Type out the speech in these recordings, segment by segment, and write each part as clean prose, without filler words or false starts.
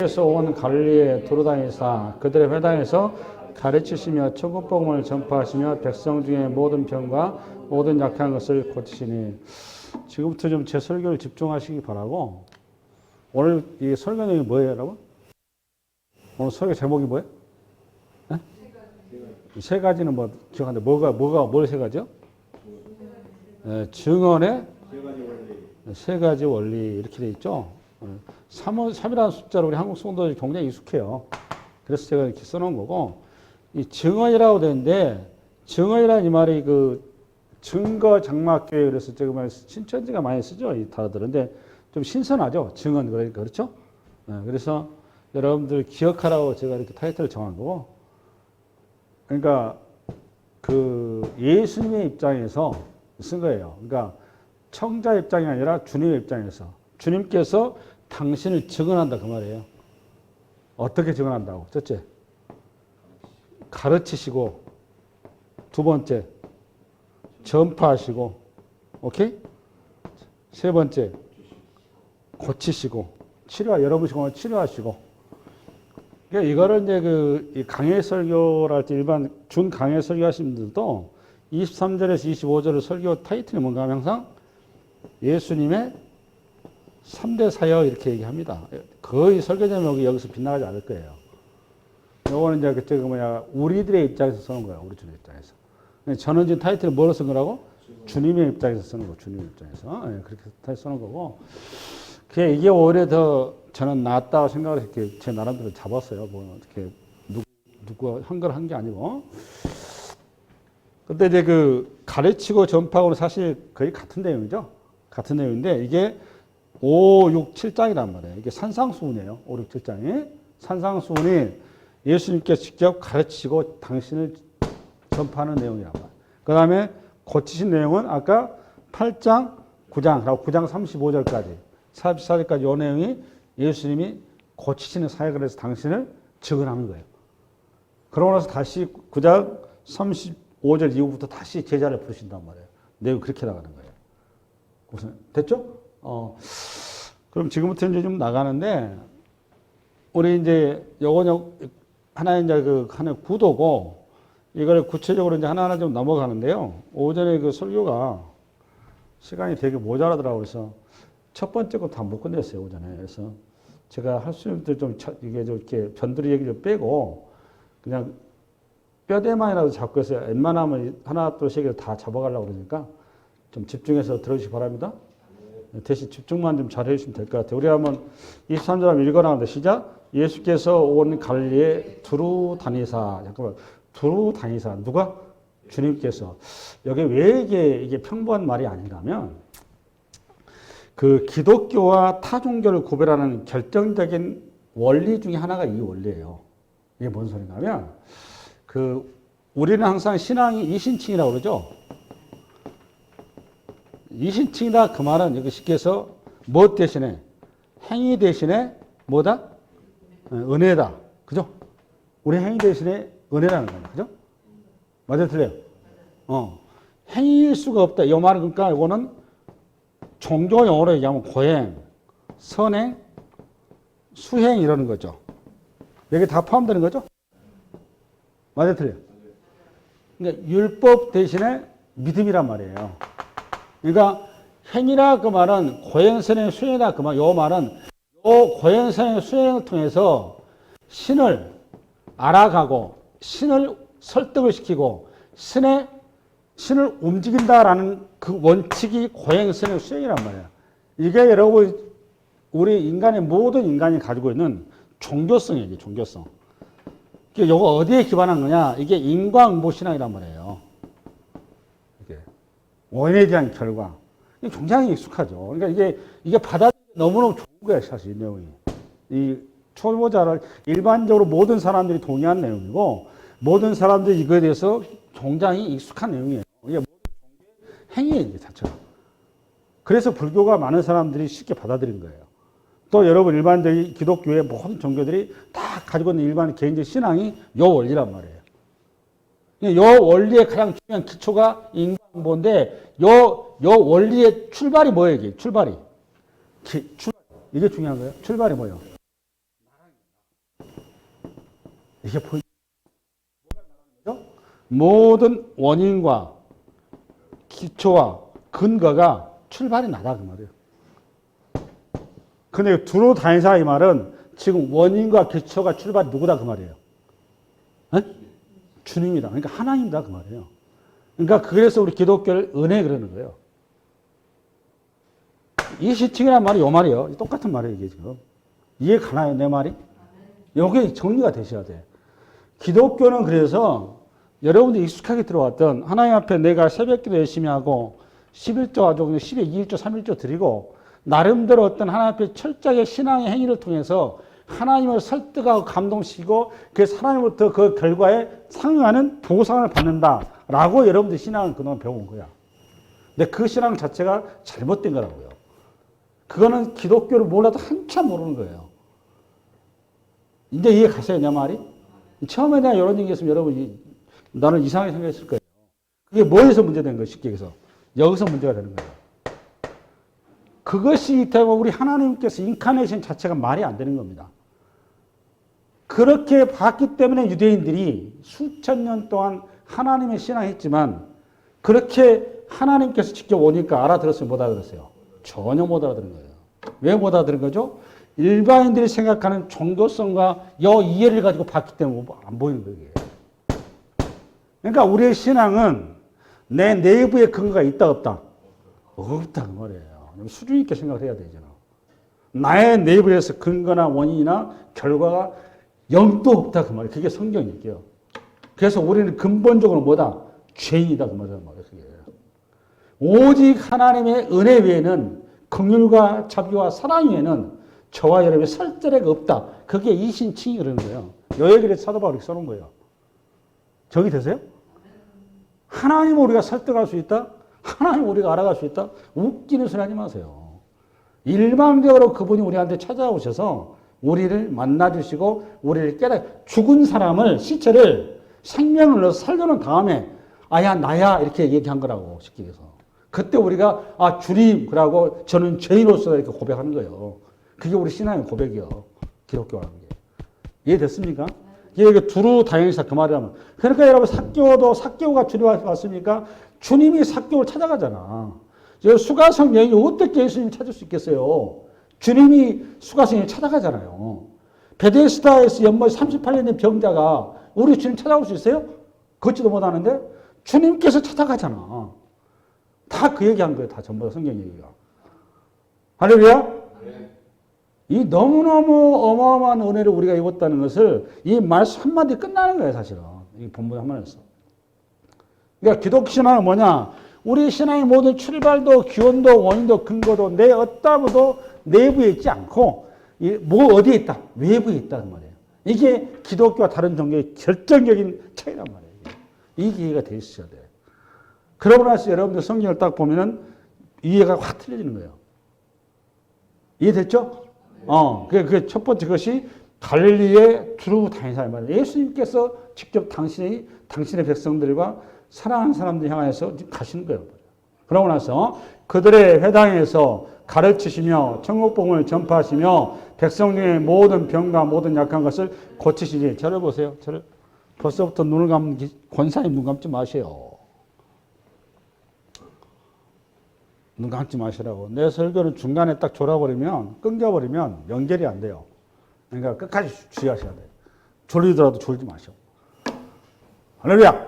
에서 온 갈릴리에 두루다니사 그들의 회당에서 가르치시며 천국 복음을 전파하시며 백성 중에 모든 병과 모든 약한 것을 고치시니. 지금부터 좀 제 설교를 집중하시기 바라고. 오늘 이 설교 내용이 뭐예요, 여러분? 오늘 설교 제목이 뭐예요? 네? 세 가지는 뭐 기억하는데 뭘 세 가지요? 네, 증언의 세 가지 원리 이렇게 돼 있죠. 3이라는 숫자로 우리 한국 성도들이 굉장히 익숙해요. 그래서 제가 이렇게 써놓은 거고, 이 증언이라고 되는데, 증언이라는 이 말이 그 증거 장막교회, 그래서 제가 신천지가 많이 쓰죠, 이 단어들은. 근데 좀 신선하죠, 증언. 그러니까 그렇죠? 그래서 여러분들 기억하라고 제가 이렇게 타이틀을 정한 거고, 그러니까 그 예수님의 입장에서 쓴 거예요. 그러니까 청자 입장이 아니라 주님의 입장에서. 주님께서 당신을 증언한다 그 말이에요. 어떻게 증언한다고? 첫째, 가르치시고, 두 번째, 전파하시고, 오케이? 세 번째, 고치시고, 여러분 치료하시고. 그러니까 이거를 이제 그 강해 설교를 할 때 일반 준 강해 설교 하시는 분들도 23절에서 25절의 설교 타이틀이 뭔가 하면 항상 예수님의 3대 사역 이렇게 얘기합니다. 거의 설교 제목이 여기서 빗나가지 않을 거예요. 요거는 이제 그때 우리들의 입장에서 쓰는 거예요. 우리 주님 입장에서. 저는 지금 타이틀을 뭐로 쓴 거라고? 주님의 입장에서 쓰는 거. 주님의 입장에서. 그렇게 타이틀 쓰는 거고. 이게 오히려 더 저는 낫다고 생각을 이렇게 제 나름대로 잡았어요. 뭐 어떻게 누구 한 걸 한 게 아니고. 근데 이제 그 가르치고 전파하고는 사실 거의 같은 내용이죠. 같은 내용인데 이게 5, 6, 7장이란 말이에요. 이게 산상수훈이에요. 5, 6, 7장이. 산상수훈이 예수님께서 직접 가르치시고 당신을 전파하는 내용이란 말이에요. 그 다음에 고치신 내용은 아까 8장, 9장, 9장 35절까지, 44절까지 이 내용이 예수님이 고치시는 사역을 해서 당신을 증언하는 거예요. 그러고 나서 다시 9장 35절 이후부터 다시 제자를 부르신단 말이에요. 내용이 그렇게 나가는 거예요. 무슨 됐죠? 그럼 지금부터 이제 좀 나가는데, 우리 이제 하나의 이제 하나의 구도고, 이걸 구체적으로 이제 하나하나 좀 넘어가는데요. 오전에 그 설교가 시간이 되게 모자라더라고요. 그래서 첫 번째 거 다 못 끝냈어요, 오전에. 그래서 제가 할 수 있는 좀 이게 좀 이렇게 변두리 얘기를 빼고, 그냥 뼈대만이라도 잡고 해서 웬만하면 하나, 둘, 세 개를 다 잡아가려고 그러니까 좀 집중해서 들어주시기 바랍니다. 대신 집중만 좀 잘 해주시면 될 것 같아요. 우리 한번 23절 한번 읽어나가는데 시작. 예수께서 온 갈릴리에 두루 다니사. 잠깐만. 두루 다니사. 누가? 주님께서. 여기 왜 이게 평범한 말이 아닌가면, 그 기독교와 타 종교를 구별하는 결정적인 원리 중에 하나가 이 원리예요. 이게 뭔 소리인가 하면, 우리는 항상 신앙이 이신칭이라고 그러죠. 이신칭이다 그 말은 여기 쉽게 해서 뭐 대신에? 행위 대신에 뭐다? 은혜다. 그죠? 우리 행위 대신에 은혜라는 거예요. 그죠? 맞아요? 틀려요? 행위일 수가 없다. 이 말은 그러니까 이거는 종교 용어로 얘기하면 고행, 선행, 수행 이러는 거죠. 여기 다 포함되는 거죠? 맞아요? 틀려요? 그러니까 율법 대신에 믿음이란 말이에요. 그러니까 행위라 그 말은 고행, 선행, 수행이다 그 말. 요 말은 고행, 선행, 수행을 통해서 신을 알아가고 신을 설득을 시키고 신을 움직인다라는 그 원칙이 고행, 선행, 수행이란 말이에요. 이게 여러분 우리 모든 인간이 가지고 있는 종교성이에요. 종교성. 이거 어디에 기반한 거냐? 이게 인과응보신앙이란 말이에요. 원인에 대한 결과. 이게 굉장히 익숙하죠. 그러니까 이게 받아들이기 너무너무 좋은 거예요, 사실, 이 내용이. 이 초보자를 일반적으로 모든 사람들이 동의한 내용이고, 모든 사람들이 이거에 대해서 굉장히 익숙한 내용이에요. 이게 모든 행위예요, 이게 자체가. 그래서 불교가 많은 사람들이 쉽게 받아들인 거예요. 또 여러분, 일반적인 기독교의 모든 종교들이 다 가지고 있는 일반 개인적 신앙이 요 원리란 말이에요. 요 원리의 가장 중요한 기초가 인과응보인데, 요 원리의 출발이 뭐예요, 이게? 출발이. 이게 중요한 거예요. 출발이 뭐예요? 이게 포인트. 모든 원인과 기초와 근거가 출발이 나다 그 말이에요. 근데 두루 다니사 이 말은 지금 원인과 기초가 출발이 누구다 그 말이에요. 에? 주님이다. 그러니까 하나님이다 그 말이에요. 그러니까 그래서 우리 기독교를 은혜 그러는 거예요. 이 시칭이란 말이 요 말이에요. 똑같은 말이에요 이게 지금. 이해 가나요 내 말이? 이게 정리가 되셔야 돼. 기독교는 그래서 여러분들이 익숙하게 들어왔던 하나님 앞에 내가 새벽기도 열심히 하고 11조 가지고 10에 2일조 3일조 드리고 나름대로 어떤 하나님 앞에 철저하게 신앙의 행위를 통해서 하나님을 설득하고 감동시키고 그 하나님부터 그 결과에 상응하는 보상을 받는다라고 여러분들 신앙을 그동안 배워온 거야. 근데 그 신앙 자체가 잘못된 거라고요. 그거는 기독교를 몰라도 한참 모르는 거예요. 이제 이해 가세요 내 말이? 처음에 내가 이런 얘기 했으면 여러분이 나는 이상하게 생각했을 거예요. 그게 뭐에서 문제된 거예요 쉽게 얘기해서. 여기서 문제가 되는 거예요. 그것이 때문에 우리 하나님께서 인카네이션 자체가 말이 안 되는 겁니다. 그렇게 봤기 때문에 유대인들이 수천 년 동안 하나님의 신앙했지만 그렇게 하나님께서 직접 오니까 알아들었어요? 못 알아들었어요? 전혀 못 알아들은 거예요. 왜 못 알아들은 거죠? 일반인들이 생각하는 종교성과 이해를 가지고 봤기 때문에 안 보이는 거예요. 그러니까 우리의 신앙은 내 내부에 근거가 있다 없다? 없다 그 말이에요. 수준 있게 생각을 해야 되잖아. 나의 내부에서 근거나 원인이나 결과가 0도 없다 그 말이에요. 그게 성경 얘기예요. 그래서 우리는 근본적으로 뭐다? 죄인이다 그 말이에요. 오직 하나님의 은혜 외에는 긍휼과 자비와 사랑 외에는 저와 여러분의 설대가 없다. 그게 이신칭이 그러는 거예요. 요 얘기를 사도 바울이 써놓은 거예요. 정이 되세요? 하나님을 우리가 설득할 수 있다? 하나님을 우리가 알아갈 수 있다? 웃기는 소리 하지 마세요. 일방적으로 그분이 우리한테 찾아오셔서 우리를 만나주시고 우리를 죽은 사람을 시체를 생명을 넣어서 살려놓은 다음에 아야 나야 이렇게 얘기한 거라고 쉽게 얘기해서 그때 우리가 주님 그러고 저는 죄인으로서 이렇게 고백하는 거예요. 그게 우리 신앙의 고백이요. 기독교라는 게. 이해됐습니까? 이게 두루 다행이사 그 말이라면. 그러니까 여러분 삭개오가 주님 앞에 왔으니까 주님이 삭개오를 찾아가잖아. 수가성 여인이 어떻게 예수님 찾을 수 있겠어요? 주님이 수가성을 찾아가잖아요. 베데스다에서 연못 38년 된 병자가 우리 주님 찾아올 수 있어요? 걷지도 못하는데 주님께서 찾아가잖아. 다 그 얘기한 거예요. 다 전부 다 성경 얘기가. 할렐루야? 네. 이 너무너무 어마어마한 은혜를 우리가 입었다는 것을 이 말씀 한마디 끝나는 거예요. 사실은. 이 본문 한마디였어. 그러니까 기독 신앙은 뭐냐? 우리 신앙의 모든 출발도 기원도 원인도 근거도 내 어디도 내부에 있지 않고 어디에 있다? 외부에 있다는 말이에요. 이게 기독교와 다른 종교의 결정적인 차이란 말이에요. 이게 이해가 돼 있어야 돼요. 그러고 나서 여러분들 성경을 딱 보면은 이해가 확 틀려지는 거예요. 이해됐죠? 그 첫 번째 것이 갈릴리에 두루 다니사 말이에요. 예수님께서 직접 당신의 백성들과 사랑하는 사람들 향해서 가시는 거예요. 그러고 나서 그들의 회당에서 가르치시며 천국복음을 전파하시며 백성 중의 모든 병과 모든 약한 것을 고치시니. 저를 보세요. 저를 벌써부터 눈을 감는 권사님 눈 감지 마세요. 눈 감지 마시라고. 내 설교는 중간에 딱 졸아버리면 끊겨버리면 연결이 안 돼요. 그러니까 끝까지 주의하셔야 돼요. 졸리더라도 졸지 마시오. 할렐루야.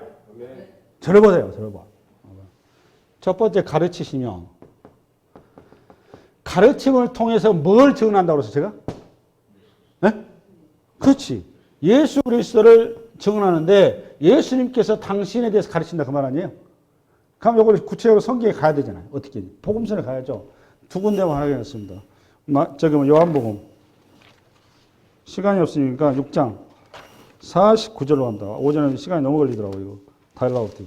저를 보세요. 저를 봐. 첫 번째 가르치시며 가르침을 통해서 뭘 증언한다고 그랬어요 제가? 네? 그렇지. 예수 그리스도를 증언하는데 예수님께서 당신에 대해서 가르친다 그 말 아니에요? 그럼 이걸 구체적으로 성경에 가야 되잖아요. 어떻게? 복음서에 가야죠. 두 군데만 하겠습니다. 저기 요한복음. 시간이 없으니까 6장 49절로 간다. 오전에 시간이 너무 걸리더라고요. 이거 다일라우트.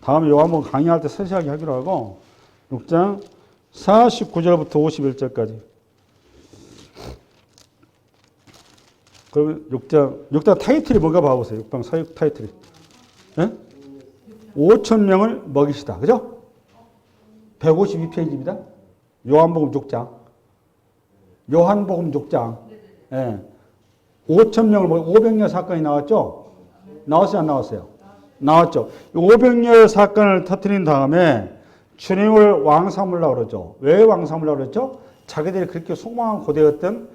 다음에 요한복음 강의할 때 세세하게 하기로 하고 6장 49절부터 51절까지. 그러면 6장 타이틀이 뭔가 봐보세요. 6장 사육 타이틀이. 네? 5,000명을 먹이시다. 그죠? 152페이지입니다. 요한복음 6장. 요한복음 6장. 예. 5천 명을 보고 500여 사건이 나왔죠? 나왔어요, 안 나왔어요? 나왔죠. 500여 사건을 터뜨린 다음에 주님을 왕 삼으려고 그러죠. 왜 왕 삼으려고 그랬죠? 자기들이 그렇게 소망한 고대였던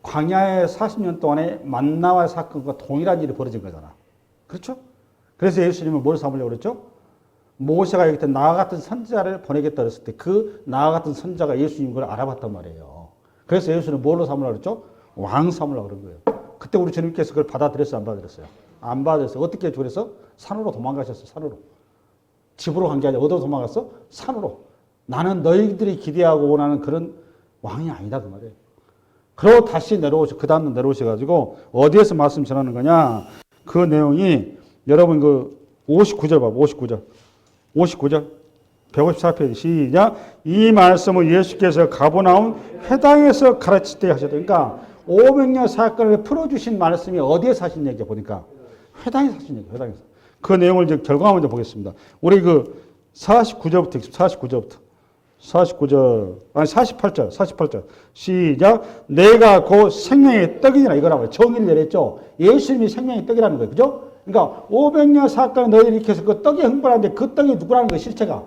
광야의 40년 동안의 만나와 사건과 동일한 일이 벌어진 거잖아. 그렇죠? 그래서 예수님은 뭘 삼으려고 그랬죠? 모세가 얘기했던 나와 같은 선지자를 보내겠다 그랬을 때 그 나와 같은 선지자가 예수님인 걸 알아봤단 말이에요. 그래서 예수는 뭘로 삼으려고 그랬죠? 왕 삼으려고 그런 거예요. 그때 우리 주님께서 그걸 받아들였어요? 안 받아들였어요? 안 받아들였어요. 어떻게 그래서? 산으로 도망가셨어요. 산으로. 집으로 간 게 아니라 어디로 도망갔어? 산으로. 나는 너희들이 기대하고 원하는 그런 왕이 아니다 그 말이에요. 그러고 다시 그 다음날 내려오셔가지고 어디에서 말씀 전하는 거냐? 그 내용이 여러분 그 59절 봐봐. 59절 154페이지 시작. 이 말씀을 예수께서 가버나움 회당에서 가르칠 때 하셨다. 그러니까 500년 사건을 풀어주신 말씀이 어디에서 하신 얘기야 보니까 회당에서 하신 얘기야. 회당에서. 그 내용을 이제 결과만 먼저 보겠습니다. 우리 그 49절부터 48절 시작. 내가 곧 생명의 떡이니라 이거라고요. 정의를 내렸죠. 예수님이 생명의 떡이라는 거예요. 그죠? 그러니까 500년 사건을 너희들이 이렇게 해서 그 떡이 흥분하는데 그 떡이 누구라는 거예요? 실체가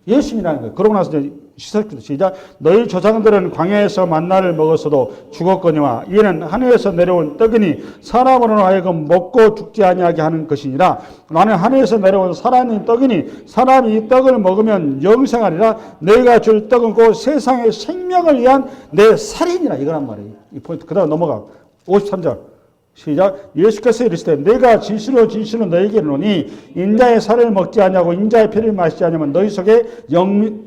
예수님이라는 거예요. 그러고 나서 이제 시작. 너희 조상들은 광야에서 만나를 먹었어도 죽었거니와 이는 하늘에서 내려온 떡이니 사람으로 하여금 먹고 죽지 아니하게 하는 것이니라. 나는 하늘에서 내려온 살아있는 떡이니 사람이 이 떡을 먹으면 영생하리라. 내가 줄 떡은 곧 세상의 생명을 위한 내 살이니라. 이거란 말이에요. 이 포인트. 그 다음 넘어가. 53절. 시작. 예수께서 이르시되 내가 진실로 진실로 너희에게 이르노니 인자의 살을 먹지 아니하고 인자의 피를 마시지 아니하면 너희 속에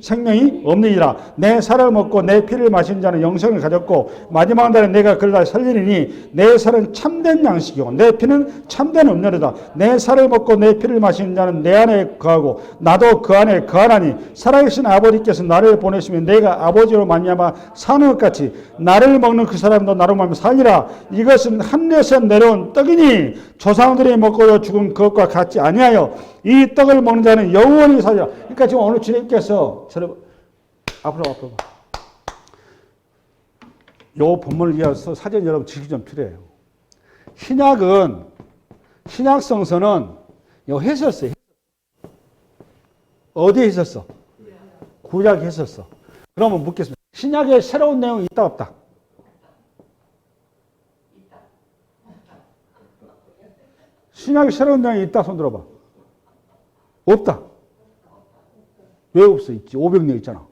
생명이 없느니라. 내 살을 먹고 내 피를 마신 자는 영생을 가졌고 마지막 날에 내가 그를 다 살리리니 내 살은 참된 양식이고 내 피는 참된 음료로다. 내 살을 먹고 내 피를 마시는 자는 내 안에 거하고 나도 그 안에 거하나니 살아계신 아버지께서 나를 보내시면 내가 아버지로 말미암아 사는 것 같이 나를 먹는 그 사람도 나로 말미암아 살리라. 이것은 하늘에서 내려온 떡이니 조상들이 먹고 죽은 그것과 같지 아니하여 이 떡을 먹는 자는 영원히 살리라. 그러니까 지금 오늘 주님께서 저를 앞으로 요 본문을 위해서 사전 여러분 지식이 좀 필요해요. 신약 성서는 요 했었어요. 어디에 있었어? 구약에 했었어. 그러면 묻겠습니다. 신약에 새로운 내용이 있다 없다? 신약에 새로운 내용이 있다 손 들어봐. 없다. 왜 없어? 있지. 500년 있잖아.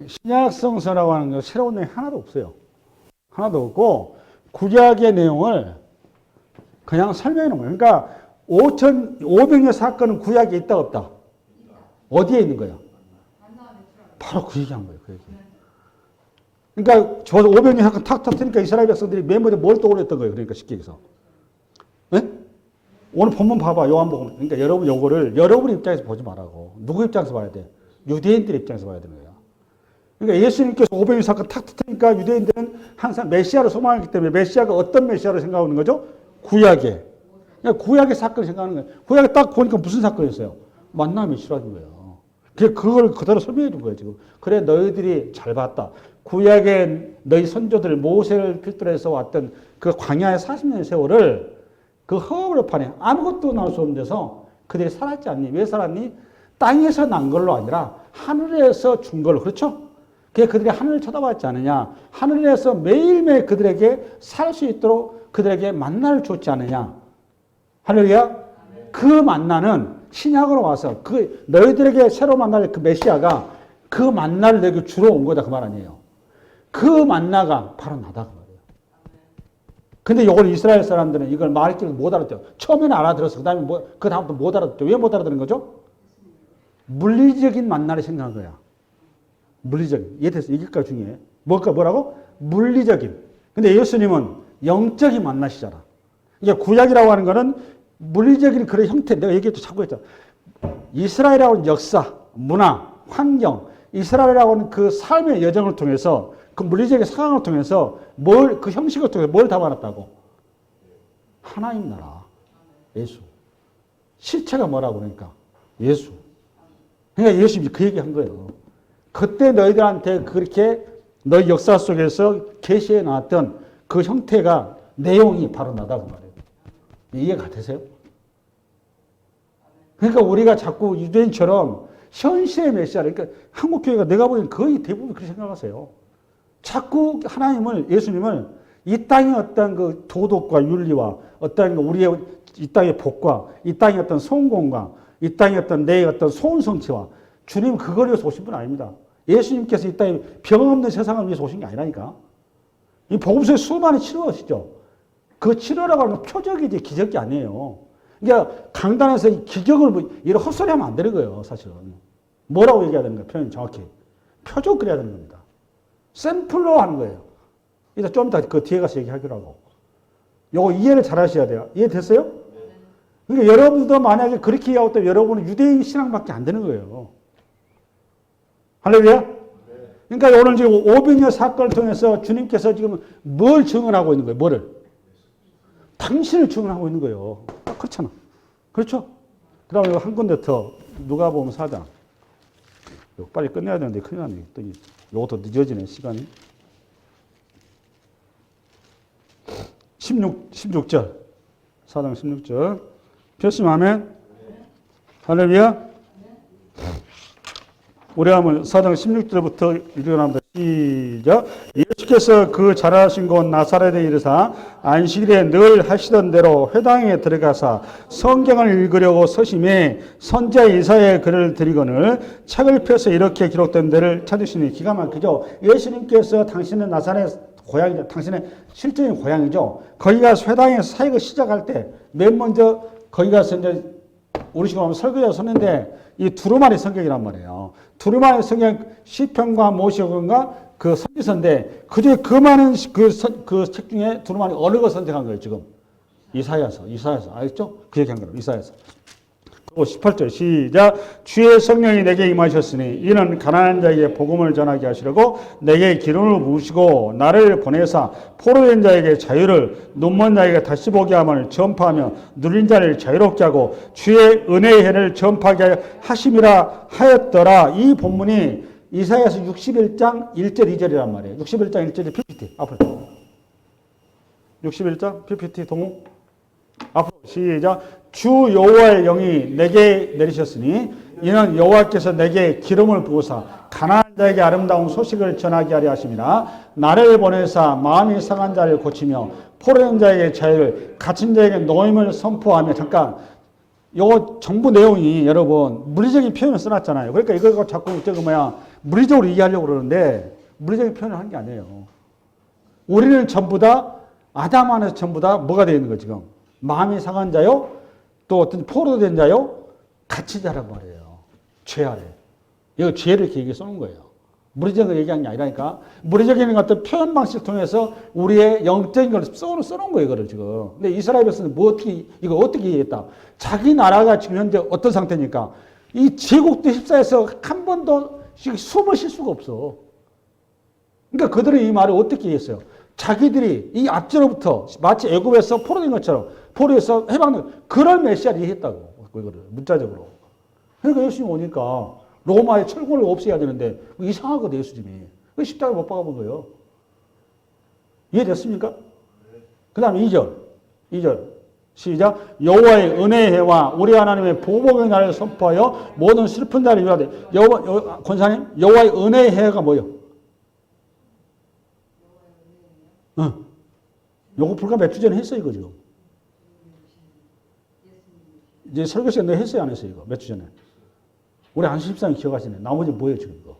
신약 성서라고 하는 거 새로운 내용이 하나도 없어요. 하나도 없고 구약의 내용을 그냥 설명해 놓은 거예요. 그러니까 500년 사건은 구약에 있다 없다? 어디에 있는 거야? 바로 그 얘기한 거예요. 그 얘기. 그러니까 저 500년 사건 탁 터뜨리니까 이스라엘 백성들이 맨 먼저 뭘 떠올렸던 거예요. 그러니까 쉽게 해서. 네? 오늘 본문 봐봐. 요한복음. 그러니까 여러분 요거를 여러분 입장에서 보지 말라고. 누구 입장에서 봐야 돼? 유대인들 입장에서 봐야 되는 거야. 그러니까 예수님께서 500년 사건 탁 터뜨리니까 유대인들은 항상 메시아를 소망했기 때문에 메시아가 어떤 메시아를 생각하는 거죠? 구약에. 그러니까 구약의 사건을 생각하는 거예요. 구약에 딱 보니까 무슨 사건이었어요? 만남이 싫어하는 거예요. 그걸 그대로 설명해 준 거예요, 지금. 그래, 너희들이 잘 봤다. 구약의 너희 선조들 모세를 필두로 해서 왔던 그 광야의 40년의 세월을 그 허물판에 아무것도 나올 수 없는 데서 그들이 살았지 않니? 왜 살았니? 땅에서 난 걸로 아니라 하늘에서 준 걸로. 그렇죠? 그들이 하늘을 쳐다봤지 않느냐? 하늘에서 매일매일 그들에게 살 수 있도록 그들에게 만나를 줬지 않느냐? 할렐루야? 그 만나는 신약으로 와서 그 너희들에게 새로 만날 그 메시아가 그 만나를 내게 주러 온 거다 그 말 아니에요. 그 만나가 바로 나다 그 말이에요. 근데 이걸 이스라엘 사람들은 이걸 말했기를 못 알아듣죠. 처음에는 알아들었어. 그 다음부터 못 알아듣죠. 왜 못 알아듣는 거죠? 물리적인 만나를 생각한 거야. 물리적인. 이해됐어? 이게까지 중요해. 뭐라고? 물리적인. 근데 예수님은 영적인 만나시잖아. 이게 구약이라고 하는 거는 물리적인 그런 형태. 내가 얘기했죠. 자꾸 했죠. 이스라엘이라고 하는 역사, 문화, 환경, 이스라엘이라고 하는 그 삶의 여정을 통해서 그 물리적인 상황을 통해서 그 형식을 통해서 뭘 담아놨다고? 하나님 나라. 예수. 실체가 뭐라고 그러니까? 예수. 그러니까 예수님이 그 얘기 한 거예요. 그때 너희들한테 그렇게 너희 역사 속에서 계시해 놨던 그 형태가 내용이 바로 나다 그 말이에요. 이해가 되세요? 그러니까 우리가 자꾸 유대인처럼 현실의 메시아, 그러니까 한국 교회가 내가 보기엔 거의 대부분 그렇게 생각하세요. 자꾸 하나님을, 예수님을 이 땅의 어떤 그 도덕과 윤리와 어떤 우리의 이 땅의 복과 이 땅의 어떤 성공과 이 땅의 어떤 내 어떤 소원 성취와 주님 그걸 위해서 오신 분 아닙니다. 예수님께서 이 땅에 병 없는 세상을 위해서 오신 게 아니라니까. 이 복음서에 수많은 치료하시죠. 그 치료라고 하는 건 표적이지 기적이 아니에요. 그러니까 강단에서 이 기적을 이런 헛소리하면 안 되는 거예요, 사실은. 뭐라고 얘기해야 되는 거예요, 표현 정확히. 표적 그려야 되는 겁니다. 샘플로 하는 거예요. 이제 좀 이따 그 뒤에 가서 얘기하기로 하고. 요거 이해를 잘 하셔야 돼요. 이해됐어요? 그러니까 여러분도 만약에 그렇게 이해하고 또 여러분은 유대인 신앙밖에 안 되는 거예요. 할렐루야? 그러니까 오늘 지금 500년 사건을 통해서 주님께서 지금 뭘 증언하고 있는 거예요? 뭐를? 당신을 증언하고 있는 거예요. 딱 그렇잖아. 그렇죠? 그 다음에 한 군데 더 누가복음 4장. 빨리 끝내야 되는데 큰일 났네. 또 이것도 늦어지네, 시간이. 16절. 4장 16절. 표심 아멘. 할렐루야. 우리 한번 4장 16절부터 읽어납니다. 시작. 예수께서 그 자라신 곳 나사렛에 이르사 안식일에 늘 하시던 대로 회당에 들어가사 성경을 읽으려고 서심해 선지자 이사야의 글을 드리거늘 책을 펴서 이렇게 기록된 데를 찾으시니. 기가 막히죠. 예수님께서 당신은 나사렛 고향이죠. 당신의 실제인 고향이죠. 거기 가서 회당에서 사역을 시작할 때 맨 먼저 거기 가서 이제 우리 식으로 하면 설교자 섰는데 이 두루마리 성경이란 말이에요. 두루마리 성경 시편과 모시오근과 그 선지서인데 그중에 그 많은 그 책 중에 두루마리 어느 걸 선택한 거예요, 지금? 이사야서. 알겠죠? 그 얘기한 거예요, 이사야서. 그리고 18절 시작. 주의 성령이 내게 임하셨으니 이는 가난한 자에게 복음을 전하게 하시려고 내게 기름을 부으시고 나를 보내사 포로된 자에게 자유를 눈먼 자에게 다시 보게 함을 전파하며 누린 자를 자유롭게 하고 주의 은혜의 해를 전파하게 하심이라 하였더라. 이 본문이 이사야서 61장 1절 2절이란 말이에요. 61장 1절이 PPT 앞으로 61장 PPT 동호 앞으로 시작. 주 여호와의 영이 내게 내리셨으니 이는 여호와께서 내게 기름을 부으사 가난한 자에게 아름다운 소식을 전하게 하려 하심이라. 나를 보내사 마음이 상한 자를 고치며 포로된 자에게 자유를 갇힌 자에게 노임을 선포하며. 잠깐 요거 전부 내용이 여러분 물리적인 표현을 써놨잖아요. 그러니까 이거 자꾸 저거 물리적으로 이해하려고 그러는데 물리적인 표현을 한 게 아니에요. 우리는 전부 다 아담 안에서 전부 다 뭐가 되어 있는 거예요, 지금? 마음이 상한 자요, 또 어떤 포로된 자요, 갇힌 자란 말이에요. 죄 아래. 이거 죄를 이렇게 얘기 써놓은 거예요. 물리적인 걸 얘기한 게 아니라니까. 물리적인 어떤 표현 방식을 통해서 우리의 영적인 걸 써놓은 거예요, 이거를 지금. 근데 이스라엘에서는 이거 어떻게 이해했다? 자기 나라가 지금 현재 어떤 상태니까 이 제국도 휩싸여서 한 번도 숨을 쉴 수가 없어. 그러니까 그들은 이 말을 어떻게 이해했어요? 자기들이 이 앞전부터 마치 애굽에서 포로된 것처럼 포로에서 해방된 그런 메시아를 이해했다고. 그거를 문자적으로. 그러니까 예수님 오니까 로마의 철군을 없애야 되는데 이상하거든, 예수님이. 그 십자가를 못 박아본 거예요. 이해됐습니까? 그 다음에 2절 시작. 여호와의 은혜의 해와 우리 하나님의 보복의 날을 선포하여 모든 슬픈 날을 위하되. 권사님, 여호와의 은혜의 해가 뭐예요? 요거 불과 몇 주 전에 했어요, 이거 지금. 이제 설교 시간에 했어요, 안 했어요, 이거? 몇 주 전에. 우리 안수집사님 기억하시네. 나머지 뭐예요, 지금 이거?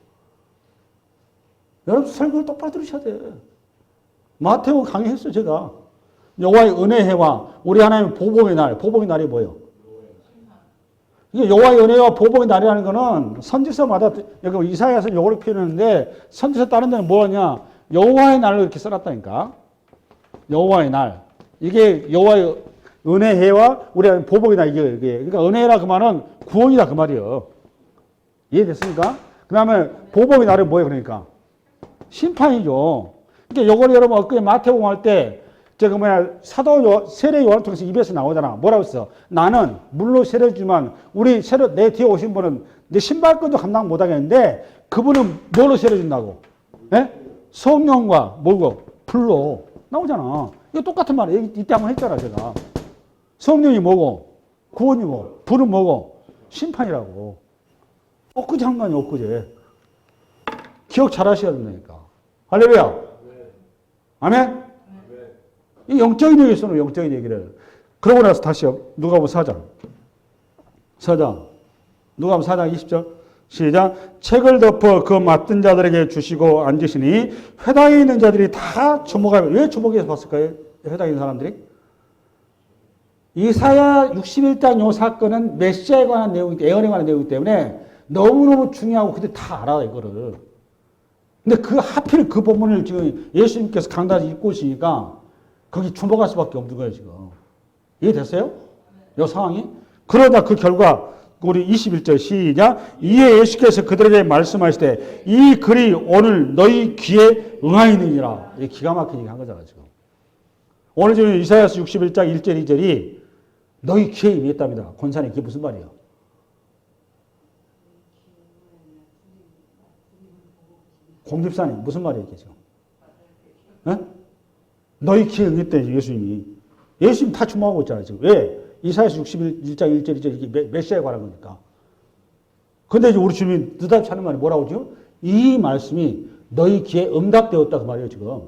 여러분, 설교를 똑바로 들으셔야 돼. 마태오 강의했어요, 제가. 여호와의 은혜해와 우리 하나님의 보복의 날. 보복의 날이 뭐예요? 이게 여호와의 은혜와 보복의 날이라는 거는 선지서마다, 여기 이사야서 요걸 표현하는데, 선지서 다른 데는 뭐냐? 여호와의 날로 이렇게 써놨다니까. 여호와의 날. 이게 여호와의 은혜해와 우리 하나님의 보복의 날. 이게. 그러니까 은혜라 그 말은 구원이다 그 말이에요. 이해됐습니까? 그 다음에 보복의 날은 뭐예요, 그러니까? 심판이죠. 그러니까 요걸 여러분 엊그제 마태복음 할 때, 사도 세례 요한을 통해서 입에서 나오잖아. 뭐라고 했어? 나는 물로 세례주지만 내 뒤에 오신 분은 내 신발끈도 감당 못 하겠는데 그분은 뭘로 세워진다고? 예? 성령과 뭐고? 불로 나오잖아. 이거 똑같은 말이에요. 이때 한번 했잖아, 제가. 성령이 뭐고? 구원이 뭐? 불은 뭐고? 심판이라고. 엊그제 한 거 아니야, 엊그제. 기억 잘 하셔야 된다니까. 할렐루야. 아멘? 이 영적인 얘기에서는 영적인 얘기를. 그러고 나서 다시요. 누가복음 4장. 4장. 누가복음 4장 20절. 시작. 책을 덮어 그 맡은 자들에게 주시고 앉으시니 회당에 있는 자들이 다 주목하여. 왜 주목해서 봤을까요? 회당에 있는 사람들이? 이사야 61장 요 사건은 메시아에 관한 내용이기, 예언에 관한 내용이기 때문에 너무너무 중요하고 그들 다 알아, 이거를. 근데 그 하필 그 본문을 지금 예수님께서 강단에서 읽고 있으니까 거기 주목할 수밖에 없는 거예요, 지금. 이해됐어요? 이 상황이? 그러다 그 결과, 우리 21절 시작. 이에 예수께서 그들에게 말씀하시되 이 글이 오늘 너희 귀에 응하이느니라. 이 기가 막힌 얘기 한 거잖아, 지금. 오늘 지금 이사야서 61장 1절, 2절이 너희 귀에 임했답니다. 권사님, 그게 무슨 말이에요? 공집사님, 무슨 말이에요, 이게 지금? 네? 너희 귀에 응했대, 예수님이. 예수님 다 주목하고 있잖아요, 지금. 왜? 이사야서 61장 1절, 2절, 이게 메시아에 관한 거니까. 근데 이제 우리 주님이 느닷없이 하는 말이 뭐라고 지금? 이 말씀이 너희 귀에 응답되었다, 그 말이에요, 지금.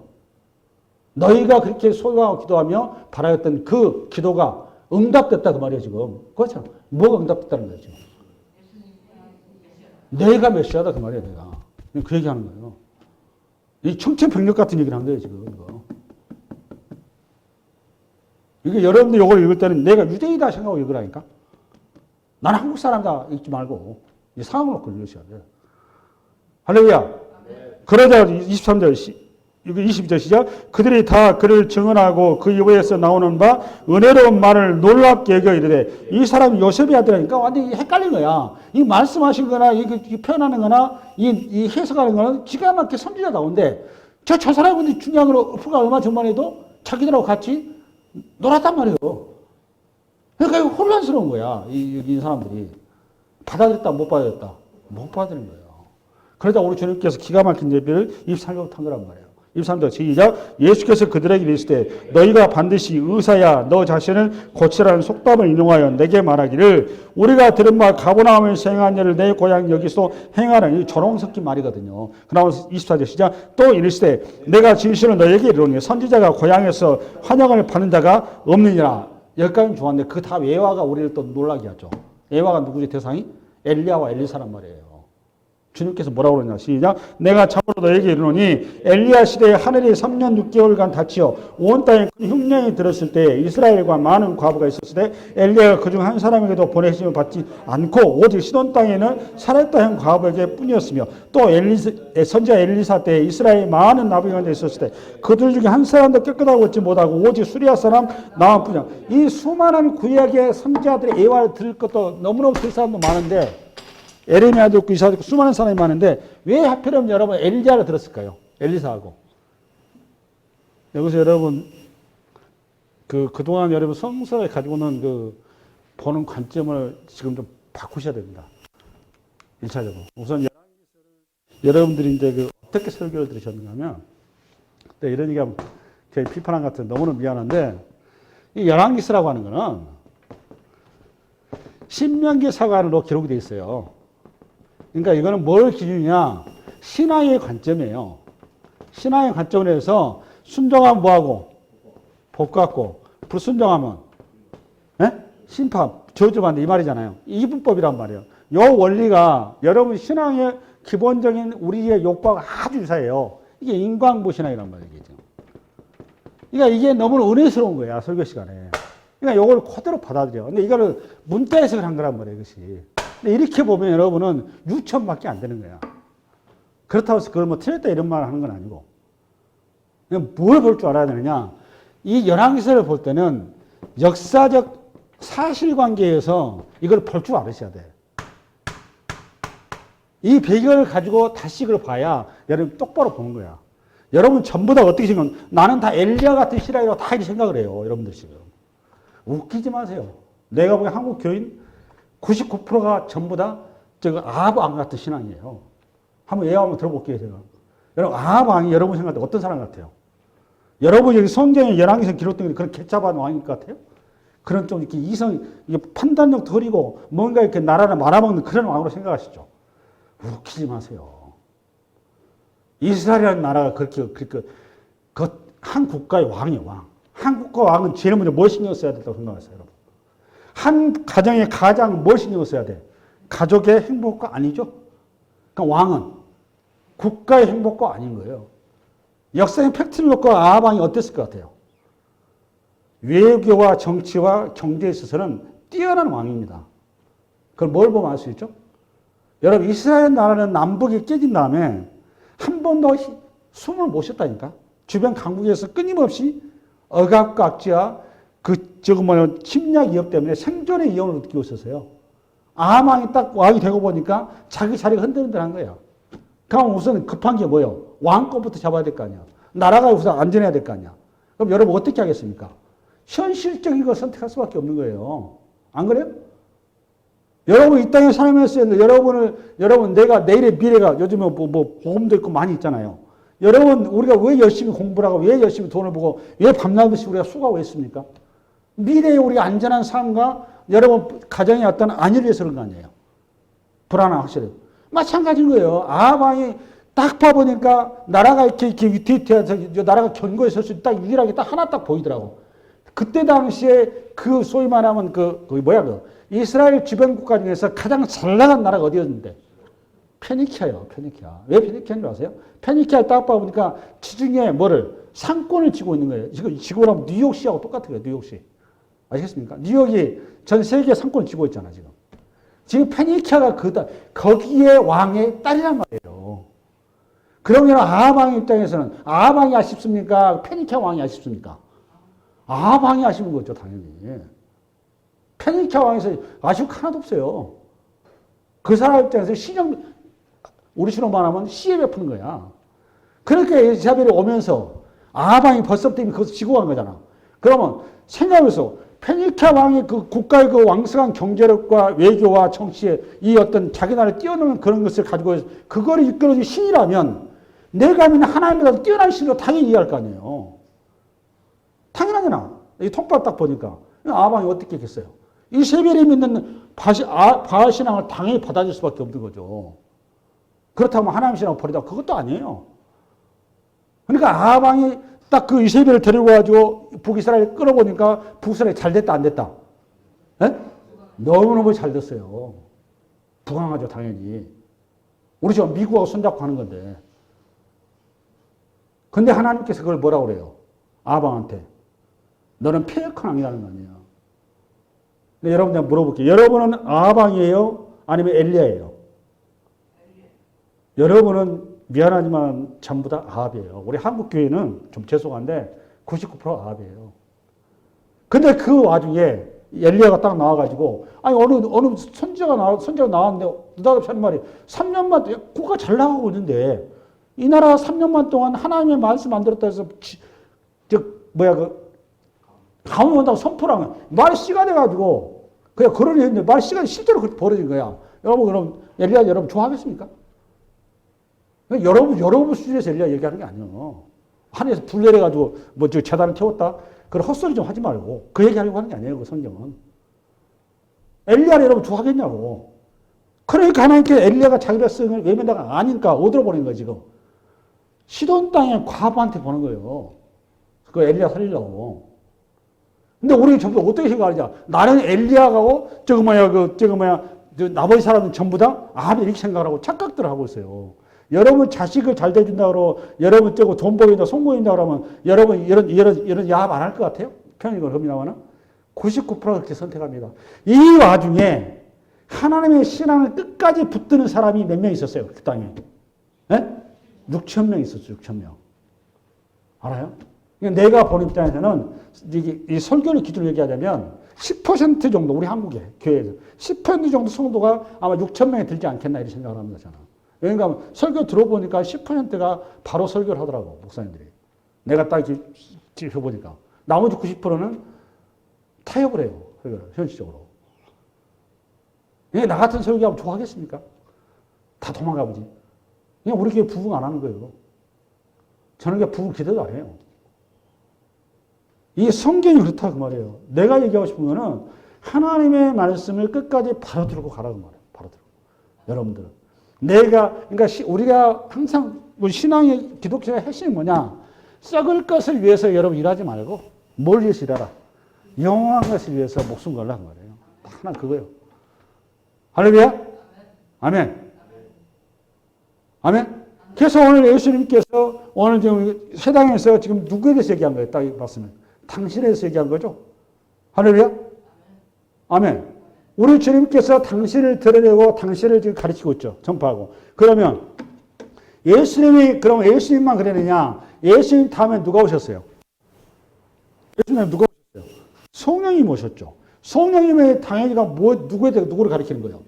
너희가 그렇게 소유하고 기도하며 바라였던 그 기도가 응답됐다, 그 말이에요, 지금. 그렇죠? 뭐가 응답됐다는 거예요, 지금? 내가 메시아다, 그 말이에요, 내가. 그 얘기 하는 거예요. 이 청천벽력 같은 얘기를 한 거예요, 지금. 이게 여러분들 이걸 읽을 때는 내가 유대인이다 생각하고 읽으라니까. 나는 한국 사람이다 읽지 말고 이 상황을 놓고 읽으셔야 돼. 할렐루야. 그러자 23절, 22절 시작. 그들이 다 그를 증언하고 그 입에서 나오는 바 은혜로운 말을 놀랍게 여겨 이르되 이 사람이 요셉의 아들이니까 완전히 헷갈린 거야. 이 말씀하신 거나 이 표현하는 거나 이 해석하는 거는 기가 막히게 선지자다운데 저 사람은 중요한 거 불과 얼마 전만 해도 자기들하고 같이 놀았단 말이에요. 그러니까 혼란스러운 거야. 이 사람들이. 받아들였다, 못 받아들였다. 못 받아들인 거예요. 그러다 우리 주님께서 기가 막힌 예배를 23절부터 한 거란 말이에요. 23절 시작. 예수께서 그들에게 이르시되 너희가 반드시 의사야 너 자신을 고치라는 속담을 인용하여 내게 말하기를 우리가 들은 바 가버나움에서 행한 일을 내 고향 여기서 행하라는 이 조롱 섞인 말이거든요. 그다음 24절 시작. 또 이르시되 내가 진실을 너에게 이르노니 선지자가 고향에서 환영을 받는 자가 없느니라. 여기까지는 좋았는데 그 다음 예화가 우리를 또 놀라게 하죠. 예화가 누구지 대상이? 엘리야와 엘리사란 말이에요. 주님께서 뭐라고 그러냐 시작. 내가 참으로 너에게 이르노니 엘리야 시대에 하늘이 3년 6개월간 닫히어 온 땅에 큰 흉년이 들었을 때 이스라엘과 많은 과부가 있었을 때 엘리야가 그중 한 사람에게도 보내심을 받지 않고 오직 시돈 땅에는 사렙다 형 과부에게 뿐이었으며 또 선지자 엘리사 때 이스라엘 많은 나부가 있었을 때 그들 중에 한 사람도 깨끗하고 얻지 못하고 오직 수리아 사람 나만뿐이야. 이 수많은 구약의 선지자들의 예화를 들을 것도 너무너무 들을 사람도 많은데 에레미야도 있고 이사도 있고 수많은 사람이 많은데 왜 하필이면 여러분 엘리야를 들었을까요? 엘리사하고. 여기서 여러분 그동안 여러분 성서에 가지고는 보는 관점을 지금 좀 바꾸셔야 됩니다. 1차적으로. 우선 여러분들이 이제 어떻게 설교를 들으셨는가 하면 이런 얘기하면 저희 비판한 것 같은 너무나 미안한데 이 열왕기서라고 하는 거는 신명기 사관으로 기록이 되어 있어요. 그러니까 이거는 뭘 기준이냐? 신앙의 관점이에요. 신앙의 관점으로 해서 순종하면 뭐하고? 복 받고 불순종하면 심판, 저주받는다 이 말이잖아요. 이분법이란 말이에요. 이 원리가 여러분 신앙의 기본적인 우리의 욕구와 아주 유사해요. 이게 인과응보 신앙이란 말이에요. 그러니까 이게 너무 은혜스러운 거야, 설교 시간에. 그러니까 이걸 그대로 받아들여. 근데 이거를 문자 해석을 한 거란 말이에요, 이것이. 근데 이렇게 보면 여러분은 유천밖에 안 되는 거야. 그렇다고 해서 그걸 뭐 틀렸다 이런 말을 하는 건 아니고. 뭘 볼 줄 알아야 되느냐. 이 열왕기서를 볼 때는 역사적 사실관계에서 이걸 볼 줄 알으셔야 돼. 이 배경을 가지고 다시 이걸 봐야 여러분 똑바로 보는 거야. 여러분 전부 다 어떻게 생각하면 나는 다 엘리야 같은 신앙이라고 다 이렇게 생각을 해요. 여러분들 지금. 웃기지 마세요. 내가 보기엔 한국 교인 99%가 전부 다 아합 왕 같은 신앙이에요. 한번 예화 한번 들어볼게요, 제가. 여러분, 아합 왕이 여러분 생각할 때 어떤 사람 같아요? 여러분 여기 성경에 열왕기서 기록된 그런 개잡한 왕일 것 같아요? 그런 좀 이렇게 이게 판단력 덜이고 뭔가 이렇게 나라를 말아먹는 그런 왕으로 생각하시죠? 웃기지 마세요. 이스라엘이라는 나라가 그렇게 한 국가의 왕이에요, 왕. 한 국가 왕은 제일 먼저 뭘 신경 써야 된다고 생각하세요, 여러분? 한 가정의 가장 뭘 신경 써야 돼? 가족의 행복과 아니죠? 그러니까 왕은 국가의 행복과 아닌 거예요. 역사의 팩트를 놓고 아합 왕이 어땠을 것 같아요? 외교와 정치와 경제에 있어서는 뛰어난 왕입니다. 그걸 뭘 보면 알 수 있죠? 여러분, 이스라엘 나라는 남북이 깨진 다음에 한 번도 숨을 못 쉬었다니까. 주변 강국에서 끊임없이 억압과 악지와 침략 위협 때문에 생존의 위험을 느끼고 있었어요. 아합 왕이 딱 왕이 되고 보니까 자기 자리가 흔들흔들한 거예요. 그럼 우선 급한 게 뭐예요? 왕권부터 잡아야 될 거 아니야. 나라가 우선 안전해야 될 거 아니야. 그럼 여러분 어떻게 하겠습니까? 현실적인 걸 선택할 수밖에 없는 거예요. 안 그래요? 여러분 이 땅에 살면서 여러분 내가 내일의 미래가 요즘에 뭐 보험도 있고 많이 있잖아요. 여러분 우리가 왜 열심히 공부를 하고 왜 열심히 돈을 벌고 왜 밤낮없이 우리가 수고하고 있습니까? 미래에 우리가 안전한 삶과 여러분 가정의 어떤 안위를 위해서 그런 거 아니에요. 불안한 확실히. 마찬가지인 거예요. 아합 왕이 딱 봐보니까 나라가 이렇게 위태위태해서 나라가 견고해 설 수 딱 유일하게 딱 하나 딱 보이더라고. 그때 당시에 그 소위 말하면 이스라엘 주변 국가 중에서 가장 잘 나간 나라가 어디였는데? 페니키아요, 페니키아. 왜 페니키아인 줄 아세요? 페니키아 딱 봐보니까 지중해 상권을 쥐고 있는 거예요. 지금 지고 나면 뉴욕시하고 똑같은 거예요, 뉴욕시. 아시겠습니까? 뉴욕이 전 세계 상권을 쥐고 있잖아, 지금. 지금 페니키아가 거기에 왕의 딸이란 말이에요. 그러면 아합 왕 입장에서는 아합 왕이 아쉽습니까? 페니키아 왕이 아쉽습니까? 아합 왕이 아쉬운 거죠, 당연히. 페니키아 왕에서 아쉬운 거 하나도 없어요. 그 사람 입장에서 우리처럼 말하면 시에 베푸는 거야. 그러니까 이사벨이 오면서 아합 왕이 벌써부터 이미 거기서 지고 간 거잖아. 그러면 생각해서 페니키아 왕이 그 국가의 그 왕성한 경제력과 외교와 정치에 이 어떤 자기 나라를 뛰어넘는 그런 것을 가지고 그거를 이끌어준 신이라면 내가 믿는 하나님보다 뛰어난 신으로 당연히 이해할 거 아니에요. 당연하잖아. 이 통밥 딱 보니까. 아합 왕이 어떻게 했겠어요? 이세벨이 믿는 바알 신앙을 당연히 받아줄 수밖에 없는 거죠. 그렇다면 하나님 신앙을 버리다 그것도 아니에요. 그러니까 아합 왕이 딱 그 이세벨을 데리고 가지고 북이스라엘 끌어보니까 북이스라엘이 잘 됐다 안 됐다? 에? 너무너무 잘 됐어요. 부강하죠 당연히. 우리 지금 미국하고 손잡고 하는 건데. 근데 하나님께서 그걸 뭐라고 그래요? 아합 왕한테. 너는 패역한 왕이라는 거 아니에요. 근데 여러분 내가 물어볼게요. 여러분은 아합 왕이에요? 아니면 엘리야예요? 여러분은 미안하지만 전부 다 아합이에요. 우리 한국 교회는 좀 죄송한데 99% 아합이에요. 근데 그 와중에 엘리야가 딱 나와가지고 어느 선지자가 나왔는데 느닷없이 하는 말이 3년만 국가 잘 나가고 있는데 이 나라 3년만 동안 하나님의 말씀 안 들었다 해서 가뭄 온다고 선포를 하면 말 씨가 돼가지고 그냥 그러니 했는데 말 씨가 실제로 그렇게 벌어진 거야. 여러분 그럼 엘리야 여러분 좋아하겠습니까? 여러분 수준에서 엘리야 얘기하는 게 아니에요. 하늘에서 불 내려가지고 재단을 태웠다. 그런 헛소리 좀 하지 말고 그 얘기하려고 하는 게 아니에요. 그 성경은. 엘리야를 여러분 좋아하겠냐고. 그러니까 하나님께 엘리야가 자기 백성을 외면다가 아니니까 어디로 보낸 거예요 지금. 시돈 땅에 과부한테 보낸 거예요. 그 엘리야 살리려고. 근데 우리는 전부 어떻게 생각하느냐. 나는 엘리야가고 나머지 사람은 전부 다 아합이 이렇게 생각하고 착각들을 하고 있어요. 여러분 자식을 잘 대준다고 여러분 돈 보인다 송보인다 그러면 여러분 이런 야합 안 할 것 같아요? 편익을 합니다만 99% 그렇게 선택합니다. 이 와중에 하나님의 신앙을 끝까지 붙드는 사람이 몇 명 있었어요? 그 땅에. 6천 명 있었죠. 6천 명. 알아요? 내가 보는 입장에서는 이 설교를 기준으로 얘기하자면 10% 정도 우리 한국에 교회에서 10% 정도 성도가 아마 6천 명에 들지 않겠나 이렇게 생각을 합니다. 저는. 그러니까 설교 들어보니까 10%가 바로 설교를 하더라고 목사님들이. 내가 딱 해보니까. 나머지 90%는 타협을 해요. 현실적으로. 나 같은 설교하면 좋아하겠습니까? 다 도망가 보지. 그냥 우리 교회 부흥 안 하는 거예요. 저는 그냥 부흥 기도도 안 해요. 이게 성경이 그렇다 그 말이에요. 내가 얘기하고 싶은 거는 하나님의 말씀을 끝까지 바로 들고 가라고 말해요. 바로 들고. 여러분들은. 그러니까 우리가 항상 우리 신앙의 기독교의 핵심이 뭐냐? 썩을 것을 위해서 여러분 일하지 말고 뭘 위해서 일하라? 영원한 것을 위해서 목숨 걸라 그 말이에요. 하나 그거예요. 할렐루야? 아멘. 아멘. 그래서 오늘 예수님께서 오늘 지금 세상에서 지금 누구에 대해서 얘기한 거예요? 딱 봤으면. 당신에 대해서 얘기한 거죠? 할렐루야? 아멘. 우리 주님께서 당신을 드러내고 당신을 지금 가르치고 있죠. 전파하고. 그러면 그럼 예수님만 그러느냐? 예수님 다음에 누가 오셨어요? 예수님 누가 오셨어요? 성령님 오셨죠. 성령님의 당연히가 누구를 가리키는 거예요?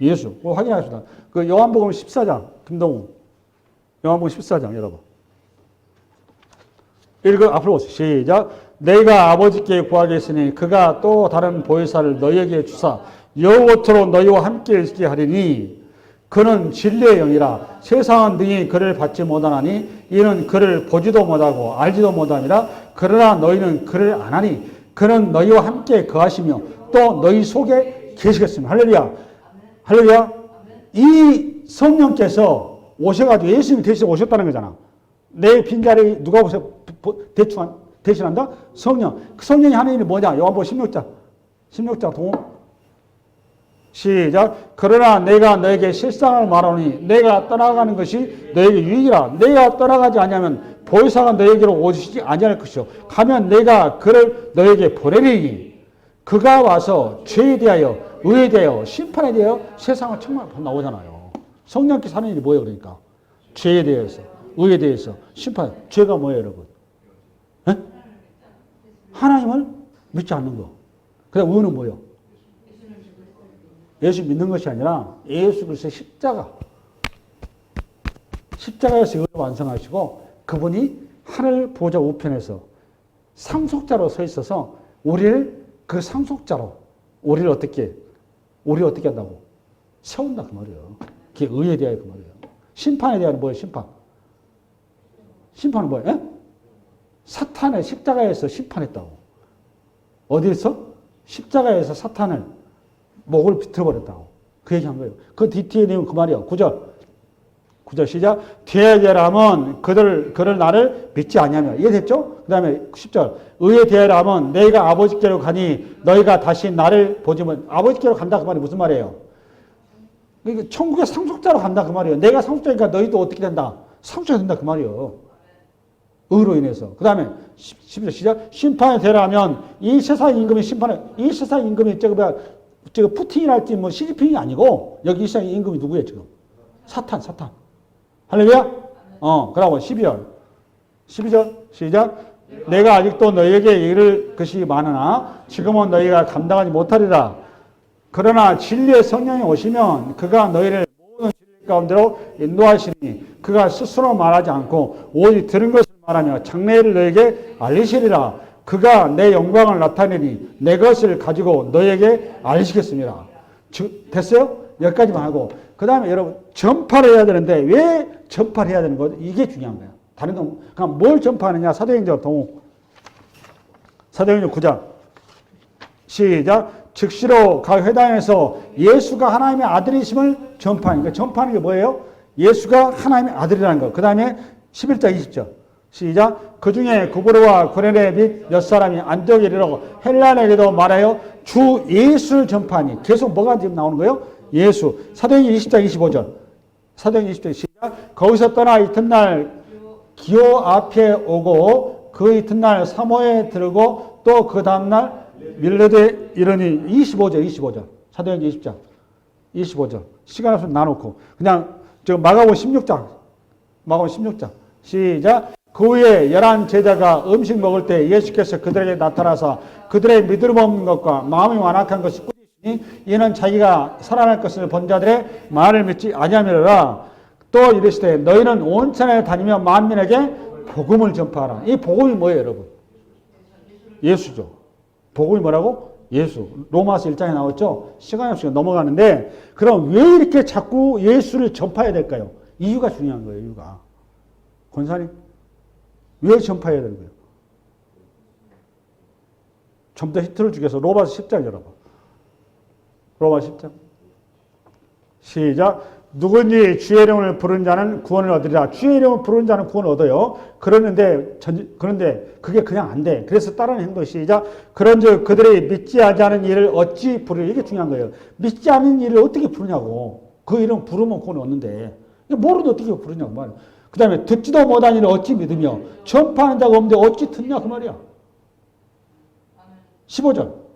예수. 확인하십시다. 그 요한복음 14장, 김동우. 요한복음 14장, 여러분. 앞으로 오세요. 시작. 내가 아버지께 구하겠으니 그가 또 다른 보혜사를 너희에게 주사 영원토록 너희와 함께 있게 하리니 그는 진리의 영이라 세상은 능히 그를 받지 못하나니 이는 그를 보지도 못하고 알지도 못함이라 그러나 너희는 그를 아나니 그는 너희와 함께 거하시며 또 너희 속에 계시겠습니다. 할렐루야. 할렐루야. 이 성령께서 오셔가지고 예수님이 대신 오셨다는 거잖아. 내 빈자리 누가 대신한다? 성령. 그 성령이 하는 일이 뭐냐? 요한복음 16장 동호. 시작. 그러나 내가 너에게 실상을 말하노니 내가 떠나가는 것이 너에게 유익이라. 내가 떠나가지 아니하면 보혜사가 너에게로 오시지 아니할 것이요. 가면 내가 그를 너에게 보내리니 그가 와서 죄에 대하여 의에 대하여 심판에 대하여 세상을 정말 나오잖아요. 성령께서 하는 일이 뭐예요? 그러니까 죄에 대해서 의에 대해서 심판. 죄가 뭐예요, 여러분? 에? 하나님을 믿지 않는 거. 그다음 의는 뭐예요? 예수 믿는 것이 아니라 예수 그리스도의 십자가에서 의를 완성하시고 그분이 하늘 보좌 우편에서 상속자로 서 있어서 우리를 그 상속자로 우리를 어떻게 한다고? 세운다 그 말이에요. 그게 의에 대하여 그 말이에요. 심판에 대한 뭐예요? 심판은 뭐예요? 사탄의 십자가에서 심판했다고. 어디에서? 십자가에서 사탄을 목을 비틀어버렸다고. 그 얘기한 거예요. 그 뒤에 내용 그 말이에요. 9절 시작. 대하여라면 그를 나를 믿지 아니하며. 이해됐죠? 그 다음에 10절. 의에 대하여라면 내가 아버지께로 가니 너희가 다시 나를 보지 못. 아버지께로 간다 그 말이 무슨 말이에요? 그러니까 천국의 상속자로 간다 그 말이에요. 내가 상속자니까 너희도 어떻게 된다? 상속자가 된다 그 말이에요. 의로 인해서. 그 다음에 11절 시작. 심판에 대하면 이 세상 임금이 이 세상 임금이 저거 푸틴이랄지 뭐 시진핑이 아니고 여기 이 세상 임금이 누구예요 지금? 사탄. 할렐루야? 그러고 12절 시작. 내가 아직도 너희에게 이를 것이 많으나 지금은 너희가 감당하지 못하리라. 그러나 진리의 성령이 오시면 그가 너희를 모든 진리 가운데로 인도하시니 그가 스스로 말하지 않고 오직 들은 것을 말하며 장래를 너희에게 알리시리라. 그가 내 영광을 나타내니 내 것을 가지고 너희에게 알리시겠습니다. 됐어요? 여기까지만 하고 그 다음에 여러분 전파를 해야 되는데 왜 전파를 해야 되는 거죠? 이게 중요한 거예요. 다른 건 그냥 뭘 전파하느냐? 사도행전 동호. 사도행전 9장 시작. 즉시로 각 회당에서 예수가 하나님의 아들이심을 전파하는 거예요. 전파하는 게 뭐예요? 예수가 하나님의 아들이라는 거. 그 다음에 11장 20절 시작. 그 중에 구브로와 구레네 및 몇 사람이 안디옥에 이르러 헬라에게도 말하여 주 예수를 전파하니. 계속 뭐가 지금 나오는 거예요? 예수. 사도행전 20장 25절. 사도행전 20장 시작. 거기서 떠나 이튿날 기호 앞에 오고 그 이튿날 사모에 들고 또 그 다음날 밀레드에 이르니. 25절. 사도행전 20장 25절. 시간 없으면 나놓고 그냥 마가복음 16장 시작. 그 후에 11 제자가 음식 먹을 때 예수께서 그들에게 나타나사 그들의 믿음 없는 것과 마음이 완악한 것이 꾸짖으니 이는 자기가 살아날 것을 본 자들의 말을 믿지 아니하미로라. 또 이르시되 너희는 온 천하에 다니며 만민에게 복음을 전파하라. 이 복음이 뭐예요, 여러분? 예수죠. 복음이 뭐라고? 예수. 로마서 1장에 나왔죠. 시간이 없으니까 넘어가는데 그럼 왜 이렇게 자꾸 예수를 전파해야 될까요? 이유가 중요한 거예요. 이유가. 권사님 왜 전파해야 되는 거예요? 좀 더 힌트를 주겠어. 로마서 10장 열어봐. 로마서 10장. 시작. 누구니 주의 이름을 부르는 자는 구원을 얻으리라. 주의 이름을 부르는 자는 구원을 얻어요. 그런데 그게 그냥 안 돼. 그래서 따르는 행동. 시작. 그런즉 그들이 믿지 않는 일을 어찌 부르냐. 이게 중요한 거예요. 믿지 않는 일을 어떻게 부르냐고. 그 이름 부르면 구원 얻는데 모르는데 어떻게 부르냐고 말이야. 그 다음에 듣지도 못한 일을 어찌 믿으며 전파하는 자가 없는데 어찌 듣냐 그 말이야. 15절.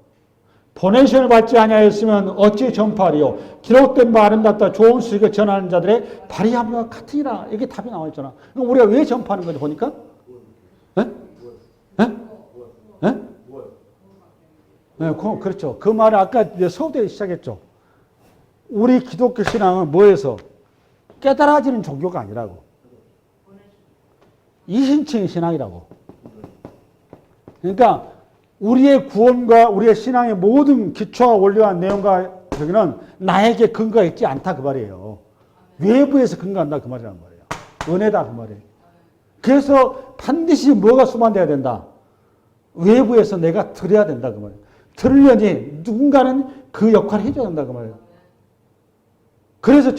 보내심을 받지 아니하였으면 어찌 전파하리요. 기록된 바 아름답다 좋은 소식을 전하는 자들의 발의함과 같으니라. 이게 답이 나와 있잖아. 그럼 우리가 왜 전파하는 거지 보니까? 에? 에? 에? 네, 그렇죠. 그 말을 아까 서두에 시작했죠. 우리 기독교 신앙은 뭐에서? 깨달아지는 종교가 아니라고. 이신칭 신앙이라고. 그러니까 우리의 구원과 우리의 신앙의 모든 기초와 원리와 내용과 저기는 나에게 근거가 있지 않다 그 말이에요. 외부에서 근거한다 그 말이란 말이에요. 은혜다 그 말이에요. 그래서 반드시 뭐가 수반돼야 된다. 외부에서 내가 들어야 된다 그 말이에요. 들으려니 누군가는 그 역할을 해줘야 된다 그 말이에요. 그래서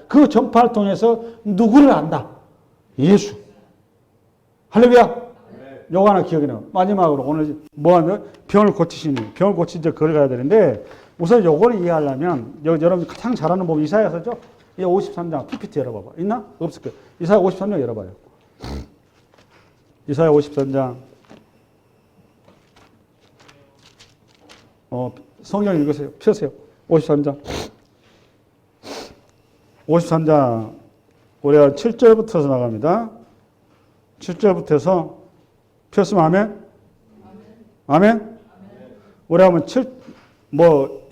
그 전파를 통해서 누구를 안다. 예수. 할렐루야. 요거 하나 기억이 나요. 마지막으로 오늘 뭐하는 병을 고치시니 병을 고치죠. 그걸 가야 되는데 우선 요거를 이해하려면 여러분 가장 잘하는 법이 이사야서죠. 이 53장 PPT 열어봐봐. 있나? 없을 거예요. 이사야 53장 열어봐요. 이사야 53장. 성경 읽으세요. 펴세요. 53장. 53장 우리가 7절부터서 나갑니다. 7절부터서 폈으면 아멘? 아멘? 우리 한번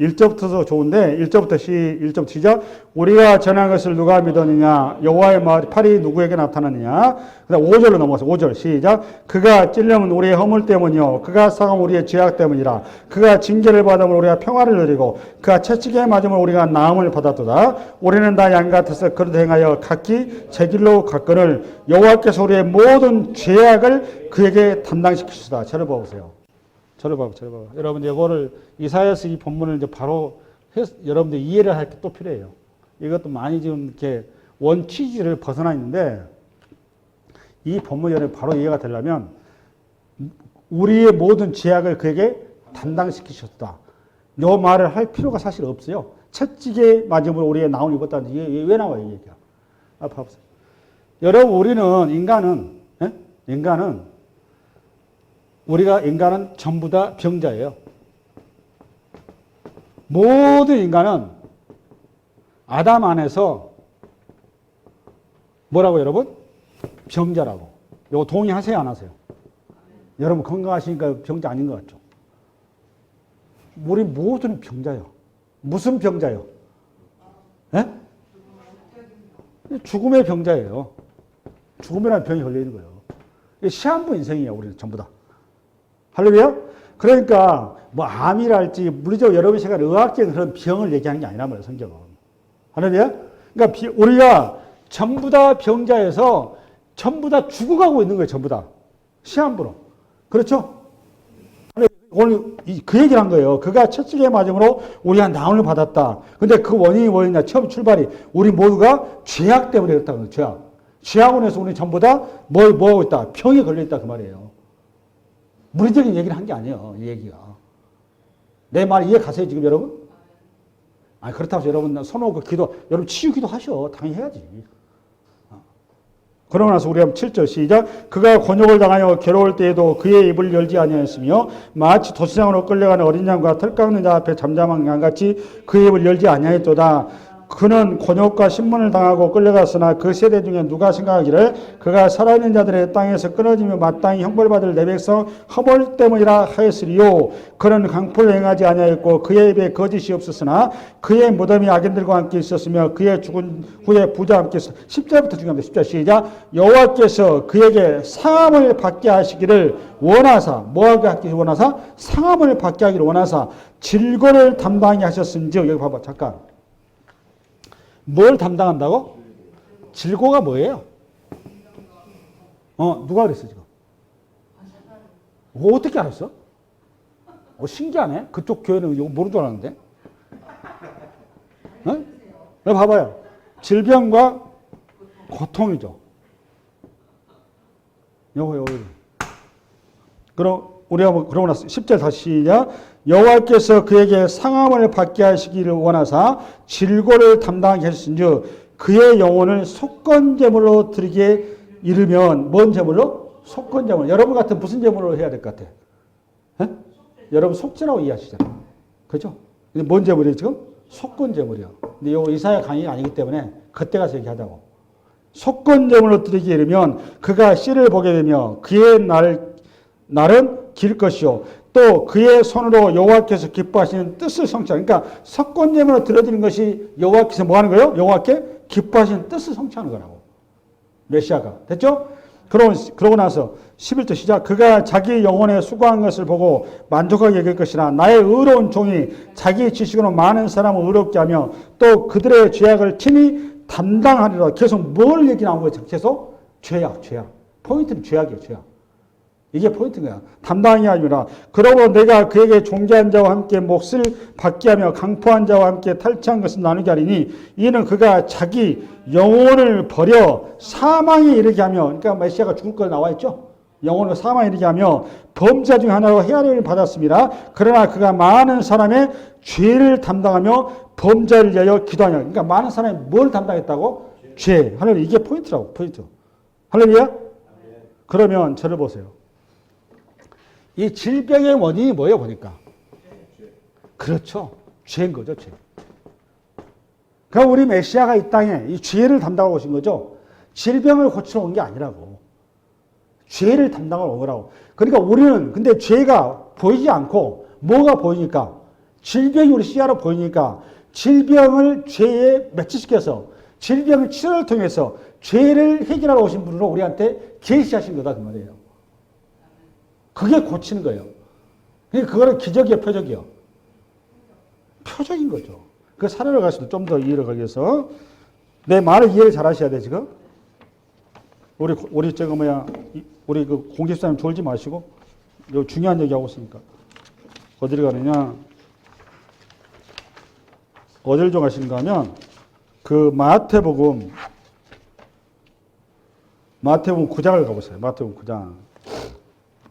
1절부터도 좋은데 1절부터 시작. 우리가 전한 것을 누가 믿었느냐? 여호와의 팔이 누구에게 나타났느냐? 그다음 5절로 넘어가서 5절 시작. 그가 찔림은 우리의 허물 때문이요 그가 상함은 우리의 죄악 때문이라. 그가 징계를 받음을 우리가 평화를 누리고 그가 채찍에 맞음을 우리가 나음을 받았도다. 우리는 다 양 같아서 그릇 행하여 각기 제 길로 갔거늘 여호와께서 우리의 모든 죄악을 그에게 담당시키시다. 저를 봐보세요. 저를 봐. 여러분, 이거를 이사야서 이 본문을 이제 바로 여러분들 이해를 할 게 또 필요해요. 이것도 많이 지금 이렇게 원취지를 벗어나 있는데 이 본문이 바로 이해가 되려면 우리의 모든 죄악을 그에게 담당시키셨다. 이 말을 할 필요가 사실 없어요. 채찍에 맞음으로 우리의 나온 입었다는 이게 왜 나와요, 이 얘기가? 봐보세요. 여러분, 인간은 전부 다 병자예요. 모든 인간은 아담 안에서 뭐라고 여러분? 병자라고. 이거 동의하세요, 안 하세요? 여러분 건강하시니까 병자 아닌 것 같죠? 우리 모든 병자예요. 무슨 병자예요? 네? 죽음의 병자예요. 죽음이라는 병이 걸려 있는 거예요. 시한부 인생이에요, 우리는 전부 다. 할렐루야? 그러니까 뭐 암이랄지 물리적으로 여러분이 생각하는 의학적인 그런 병을 얘기하는 게 아니란 말이에요, 성경은. 할렐루야? 그러니까 우리가 전부 다 병자에서 전부 다 죽어가고 있는 거예요, 전부 다. 시한부로. 그렇죠? 오늘 그 얘기를 한 거예요. 그가 채찍에 맞음으로 우리가 나음을 받았다. 근데 그 원인이 뭐였냐? 처음 출발이 우리 모두가 죄악 때문에 그랬다는 거예요, 죄악. 죄악으로 해서 우리 전부 다 뭐하고 있다? 병에 걸려있다 그 말이에요. 물리적인 얘기를 한 게 아니에요, 이 얘기가. 내 말 이해 가세요, 지금 여러분? 그렇다고 해서 여러분 손오고 기도, 여러분 치유 기도 하셔. 당연히 해야지. 그러고 나서 우리 한번 7절 시작. 그가 곤욕을 당하여 괴로울 때에도 그의 입을 열지 아니하였으며 마치 도시장으로 끌려가는 어린 양과 털 깎는 자 앞에 잠잠한 양같이 그의 입을 열지 아니하였도다. 그는 곤욕과 신문을 당하고 끌려갔으나 그 세대 중에 누가 생각하기를 그가 살아있는 자들의 땅에서 끊어지며 마땅히 형벌받을 내 백성 허물 때문이라 하였으리요. 그는 강포를 행하지 아니하였고 그의 입에 거짓이 없었으나 그의 무덤이 악인들과 함께 있었으며 그의 죽은 후에 부자와 함께 있었으며 10절부터 중요합니다. 10절 시작. 여호와께서 그에게 상함을 받게 하시기를 원하사 뭐하게 하기를 원하사? 상함을 받게 하기를 원하사 질거를 담당히 하셨은즉 여기 봐봐 잠깐. 뭘 담당한다고? 질고가 뭐예요? 누가 그랬어, 지금? 어떻게 알았어? 신기하네. 그쪽 교회는 이거 모르는 줄 알았는데. 봐봐요. 질병과 고통이죠. 요거. 그럼, 우리가 그러고 나서 10절 다시 시작. 여호와께서 그에게 상함을 받게 하시기를 원하사 질고를 담당하게 하셨은즉 그의 영혼을 속건제물로 드리게 이르면 뭔 제물로? 속건제물. 여러분 같은 무슨 제물로 해야 될 것 같아? 여러분 속죄라고 이해하시잖아요. 그죠? 근데 뭔 제물이에요 지금? 속건제물이요. 근데 이거 이사야 강의가 아니기 때문에 그때 가서 얘기하자고. 속건제물로 드리게 이르면 그가 씨를 보게 되며 그의 날은 길 것이요. 또 그의 손으로 여호와께서 기뻐하시는 뜻을 성취하는. 그러니까 속건제물로 드려드리는 것이 여호와께서 뭐 하는 거예요? 여호와께 기뻐하시는 뜻을 성취하는 거라고. 메시아가. 됐죠? 그러고 나서 11절 시작. 그가 자기 영혼에 수고한 것을 보고 만족하게 여길 것이나 나의 의로운 종이 자기 지식으로 많은 사람을 의롭게 하며 또 그들의 죄악을 친히 담당하리라. 계속 뭘 얘기 나온 거예요? 계속 죄악. 포인트는 죄악이에요. 죄악. 이게 포인트인 거야. 담당이 아니라 그러고 내가 그에게 존귀한 자와 함께 몫을 받게 하며 강포한 자와 함께 탈취한 것을 나누게 하리니 이는 그가 자기 영혼을 버려 사망에 이르게 하며, 그러니까 메시아가 죽을 거 나와 있죠. 영혼을 사망에 이르게 하며 범죄 중 하나로 헤아림을 받았습니다. 그러나 그가 많은 사람의 죄를 담당하며 범죄를 위하여 기도하냐. 그러니까 많은 사람이 뭘 담당했다고? 죄. 할렐루야. 이게 포인트라고. 포인트. 할렐루야. 그러면 저를 보세요. 이 질병의 원인이 뭐예요, 보니까? 그렇죠. 죄인 거죠, 죄. 그러니까 우리 메시아가 이 땅에 이 죄를 담당하고 오신 거죠. 질병을 고치러 온 게 아니라고. 죄를 담당하러 온 거라고. 그러니까 우리는 근데 죄가 보이지 않고 뭐가 보이니까? 질병이 우리 시야로 보이니까 질병을 죄에 매치시켜서 질병의 치료를 통해서 죄를 해결하러 오신 분으로 우리한테 계시하신 거다 그 말이에요. 그게 고치는 거예요. 그러니까 그거는 기적이에요, 표적이요. 표적인 거죠. 그 사례를 가시면 좀 더 이해를 가기 위해서 내 말을 이해를 잘 하셔야 돼 지금. 우리 저거 우리 그 공집사님 졸지 마시고 요 중요한 얘기 하고 있으니까 어디를 가느냐? 어디를 좀 가시는가 하면 그 마태복음 9장을 가보세요. 마태복음 9장.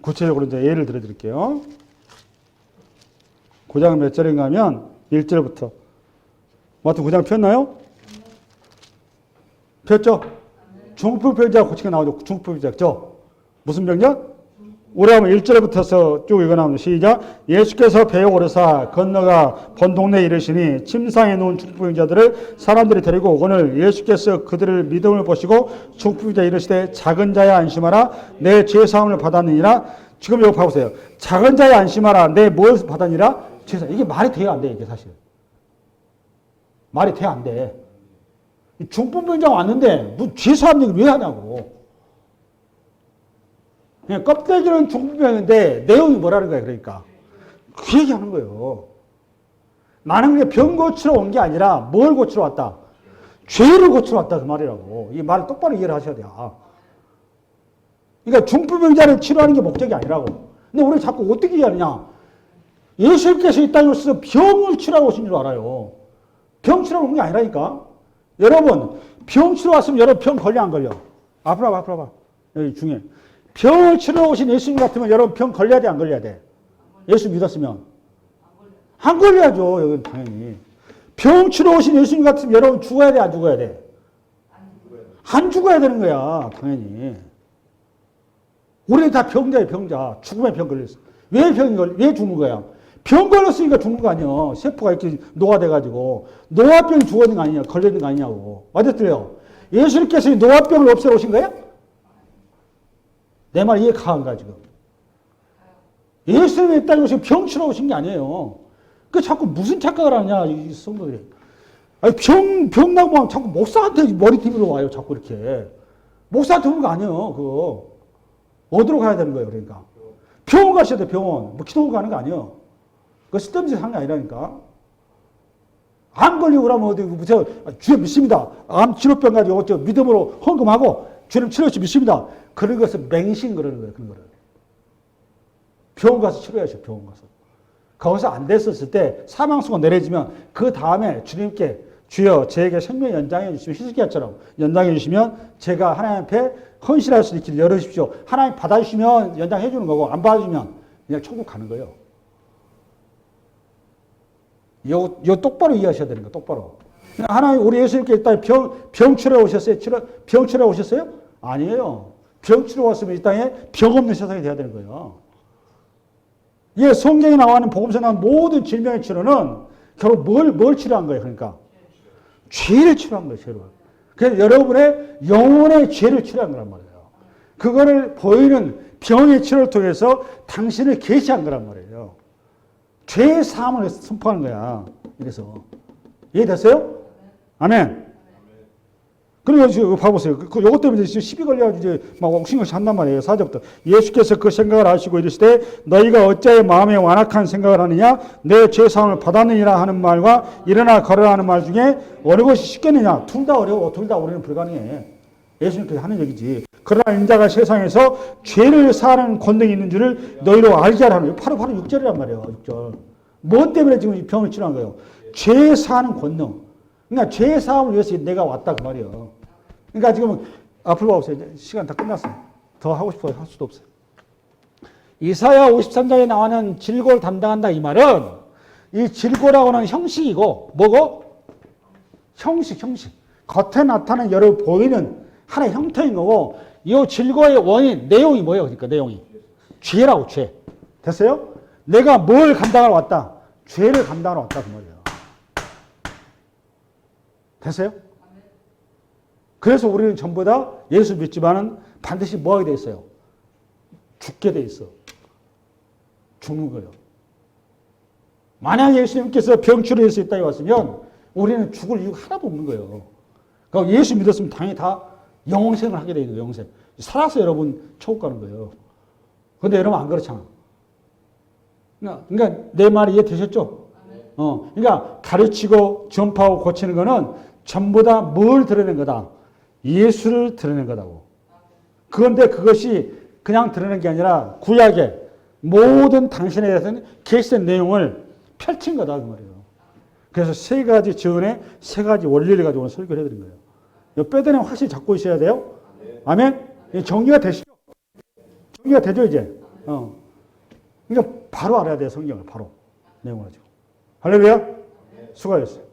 구체적으로 이제 예를 들어 드릴게요. 9장 몇 절인가 하면 1절부터. 마태복음 9장 폈나요? 폈죠? 중풍병자 고치게 나오죠. 중풍병자죠? 무슨 병자? 우리 한번 1절부터서 쭉 읽어나오면 시작. 예수께서 배에 오르사 건너가 본 동네에 이르시니 침상에 누운 중풍병자들을 사람들이 데리고 오거늘 예수께서 그들을 믿음을 보시고 중풍병자 이르시되 작은 자야 안심하라 내 죄사함을 받았느니라. 지금 여기 봐보세요. 작은 자야 안심하라 내 뭘 받았느니라? 죄사함. 이게 말이 돼야 안 돼 이게 사실. 말이 돼야 안 돼. 중풍병자가 왔는데 무슨 죄사함 얘기를 왜 하냐고. 그냥 껍데기는 중풍병인데 내용이 뭐라는 거야 그러니까. 그 얘기하는 거예요. 나는 그냥 병 고치러 온 게 아니라 뭘 고치러 왔다? 죄를 고치러 왔다 그 말이라고. 이 말을 똑바로 이해를 하셔야 돼요. 그러니까 중풍병자를 치료하는 게 목적이 아니라고. 근데 우리 자꾸 어떻게 이해하느냐. 예수님께서 이 땅에 오셔서 병을 치료하러 오신 줄 알아요. 병 치료하러 온 게 아니라니까. 여러분 병 치료 왔으면 여러분 병 걸려 안 걸려? 앞으로 와봐. 여기 중에. 병을 치러 오신 예수님 같으면 여러분 병 걸려야 돼, 안 걸려야 돼? 예수 믿었으면? 안 걸려야죠, 여기는 당연히. 병 치러 오신 예수님 같으면 여러분 죽어야 돼, 안 죽어야 돼? 안 죽어야 되는 거야, 당연히. 우리는 다 병자예요, 병자. 죽으면 병 걸렸어. 왜 죽는 거야? 병 걸렸으니까 죽는 거 아니야. 세포가 이렇게 노화돼가지고. 노화병이 죽었는 거 아니냐, 걸렸는 거 아니냐고. 맞았어요? 예수님께서 노화병을 없애러 오신 거예요? 내 말 이해 가한가 지금? 예수님이 이 땅에 오신 병 치러 오신 게 아니에요. 그 자꾸 무슨 착각을 하냐 이 성도들이. 아니 병 나고 하면 자꾸 목사한테 머리띠로 와요. 자꾸 이렇게. 목사한테 오는 거 아니에요. 그거. 어디로 가야 되는 거예요. 그러니까. 병원 가셔야 돼. 병원. 뭐 기도원 가는 거 아니에요. 그거 쓸데없는 짓 하는 게 아니라니까. 암 걸리고 그러면 어디 무슨 주여 믿습니다. 암 치료병 가지고 어쩌 믿음으로 헌금하고 주님 치료시 믿습니다. 그런 것은 맹신 그러는 거예요. 그런 거를. 병원 가서 치료해야죠. 병원 가서. 거기서 안 됐었을 때 사망수가 내려지면 그 다음에 주님께 주여 저에게 생명 연장해 주시면 히스기야처럼 연장해 주시면 제가 하나님 앞에 헌신할 수 있기를 열어주십시오. 하나님 받아주시면 연장해 주는 거고 안 받아주면 그냥 천국 가는 거예요. 이거 똑바로 이해하셔야 되는 거예요. 똑바로. 하나님 우리 예수님께 일단 병 치러 오셨어요? 병 치러 오셨어요? 아니에요. 병 치러 왔으면 이 땅에 병 없는 세상이 돼야 되는 거예요. 예, 성경에 나와는 복음서에 나온 모든 질병의 치료는 결국 뭘 치료한 거예요? 그러니까 죄를 치료한 거예요. 죄를. 그래서 여러분의 영혼의 죄를 치료한 거란 말이에요. 그거를 보이는 병의 치료를 통해서 당신을 계시한 거란 말이에요. 죄의 사함을 선포하는 거야. 이래서 이해됐어요? 아멘. 그리고 지금 봐보세요. 요것 때문에 지금 시비 걸려가지고 이제 막 옥신각신 한단 말이에요. 4절부터. 예수께서 그 생각을 하시고 이르시되 너희가 어찌하여 마음에 완악한 생각을 하느냐 내 죄사함을 받았느니라 하는 말과 일어나 걸어라 하는 말 중에 어느 것이 쉽겠느냐. 둘 다 어려워. 둘 다 우리는 불가능해. 예수님께서 하는 얘기지. 그러나 인자가 세상에서 죄를 사하는 권능이 있는 줄을 너희로 알게 하라는 거예요. 바로 6절이란 말이에요. 6절. 뭐 때문에 지금 이 병을 치료한 거예요? 죄 사하는 권능. 그러니까 죄 사함을 위해서 내가 왔다 그 말이에요. 그러니까 지금 앞으로 와보세요. 시간 다 끝났어요. 더 하고 싶어요. 할 수도 없어요. 이사야 53장에 나오는 질고를 담당한다 이 말은 이 질고라고 하는 형식이고 뭐고? 형식. 겉에 나타나는 여러 보이는 하나의 형태인 거고 이 질고의 원인, 내용이 뭐예요? 그러니까 내용이. 죄라고 죄. 됐어요? 내가 뭘 감당하러 왔다? 죄를 감당하러 왔다 그 말이에요. 됐어요? 그래서 우리는 전부 다 예수 믿지만은 반드시 뭐 하게 돼 있어요? 죽게 돼 있어. 죽는 거예요. 만약 예수님께서 병치료할 수 있다고 왔으면 우리는 죽을 이유가 하나도 없는 거예요. 그러니까 예수 믿었으면 당연히 다 영생을 하게 돼 있는 거예요. 영생. 살아서 여러분 천국 가는 거예요. 그런데 여러분 안 그렇잖아. 그러니까 내 말이 이해되셨죠? 그러니까 가르치고 전파하고 고치는 거는 전부 다 뭘 드러낸 거다? 예수를 드러낸 거다고. 그런데 그것이 그냥 드러낸 게 아니라 구약의 모든 당신에 대해서는 계시된 내용을 펼친 거다 그 말이에요. 그래서 세 가지 증언의 세 가지 원리를 가지고 오늘 설교를 해드린 거예요. 이 뼈대는 확실히 잡고 있어야 돼요. 아멘? 정리가 되시죠? 정리가 되죠 이제? 그러니까 바로 알아야 돼요 성경을 바로 내용을 가지고. 할렐루야? 수고하셨어요.